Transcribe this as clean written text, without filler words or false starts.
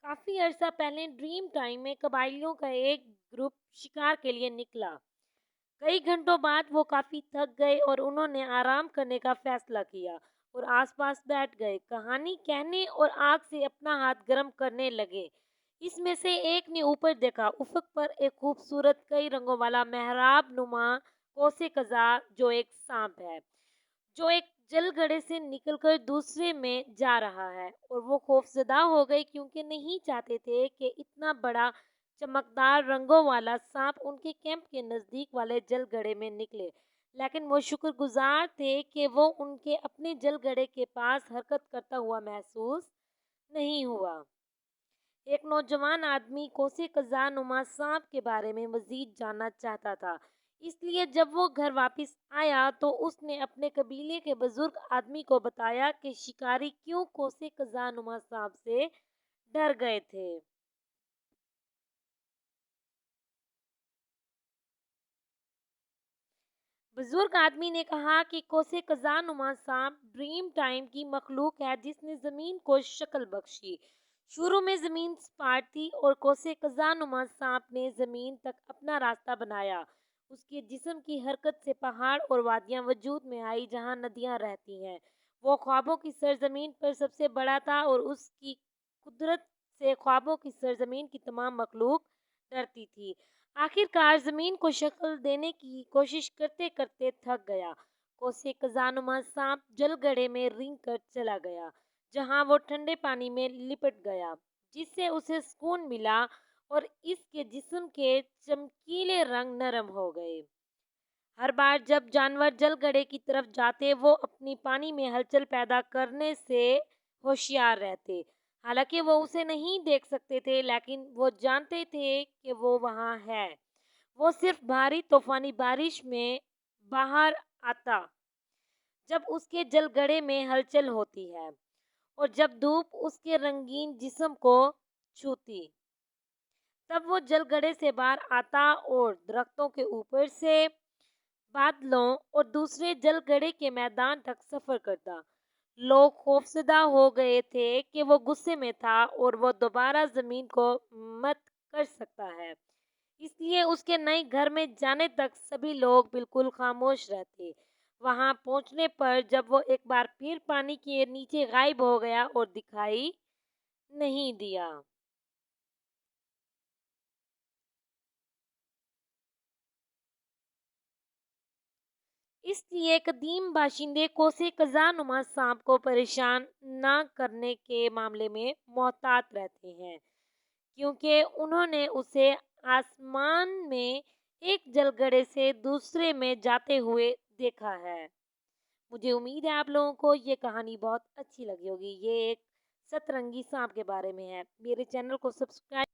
काफी अरसा पहले ड्रीम टाइम में कबाइलियों का एक ग्रुप शिकार के लिए निकला। कई घंटों बाद वो काफी थक गए और उन्होंने आराम करने का फैसला किया और आसपास बैठ गए, कहानी कहने और आग से अपना हाथ गर्म करने लगे। इसमें से एक ने ऊपर देखा, उफक पर एक खूबसूरत कई रंगों वाला मेहराब नुमा कोसे कजा, जो एक सांप है जो एक जलगड़े से निकलकर दूसरे में जा रहा है। और वो खौफजदा हो गए क्योंकि नहीं चाहते थे कि इतना बड़ा चमकदार रंगों वाला सांप उनके कैंप के नजदीक वाले जलगड़े में निकले। लेकिन वो शुक्रगुजार थे कि वो उनके अपने जलगड़े के पास हरकत करता हुआ महसूस नहीं हुआ। एक नौजवान आदमी कोसे कज़ानुमा सांप के बारे में मजीद जानना चाहता था। इसलिए जब वो घर वापस आया तो उसने अपने कबीले के बुजुर्ग आदमी को बताया कि शिकारी क्यों कोसे कज़ानुमा सांप से डर गए थे। बुजुर्ग आदमी ने कहा कि कोसे कज़ानुमा सांप ड्रीम टाइम की मखलूक है जिसने ज़मीन को शक्ल बख्शी। शुरू में ज़मीन सपाट थी और कोसे कज़ानुमा सांप ने ज़मीन तक अपना रास्ता बनाया। उसके जिस्म की हरकत से पहाड़ और वादियाँ वजूद में आई जहाँ नदियाँ रहती हैं। वो ख्वाबों की सरजमीन पर सबसे बड़ा था और उसकी कुदरत से ख्वाबों की सरजमीन की तमाम मखलूक डरती थी। आखिरकार जमीन को शक्ल देने की कोशिश करते करते थक गया। कोसे कज़ानुमा सांप जलगड़े में रेंग कर चला गया, जहां वो ठंडे पानी में लिपट गया, जिससे उसे सुकून मिला और इसके जिस्म के चमकीले रंग नरम हो गए। हर बार जब जानवर जलगड़े की तरफ जाते वो अपनी पानी में हलचल पैदा करने से होशियार रहते। हालांकि वो उसे नहीं देख सकते थे, लेकिन वो जानते थे कि वो वहाँ है। वो सिर्फ भारी तूफानी बारिश में बाहर आता जब उसके जलगड़े में हलचल होती है और जब धूप उसके रंगीन जिस्म को छूती, तब वो जलगड़े से बाहर आता और दरख्तों के ऊपर से बादलों और दूसरे जलगड़े के मैदान तक सफर करता। लोग खौफजदा हो गए थे कि वो गुस्से में था और वो दोबारा जमीन को मत कर सकता है। इसलिए उसके नए घर में जाने तक सभी लोग बिल्कुल खामोश रहते। वहां पहुंचने पर जब वो एक बार फिर पानी के नीचे गायब हो गया और दिखाई नहीं दिया। इसलिए कदीम बाशिंदे कोसे कज़ानुमा सांप को परेशान ना करने के मामले में मोहतात रहते हैं, क्योंकि उन्होंने उसे आसमान में एक जलगड़े से दूसरे में जाते हुए देखा है। मुझे उम्मीद है आप लोगों को ये कहानी बहुत अच्छी लगी होगी। ये एक सतरंगी सांप के बारे में है। मेरे चैनल को सब्सक्राइब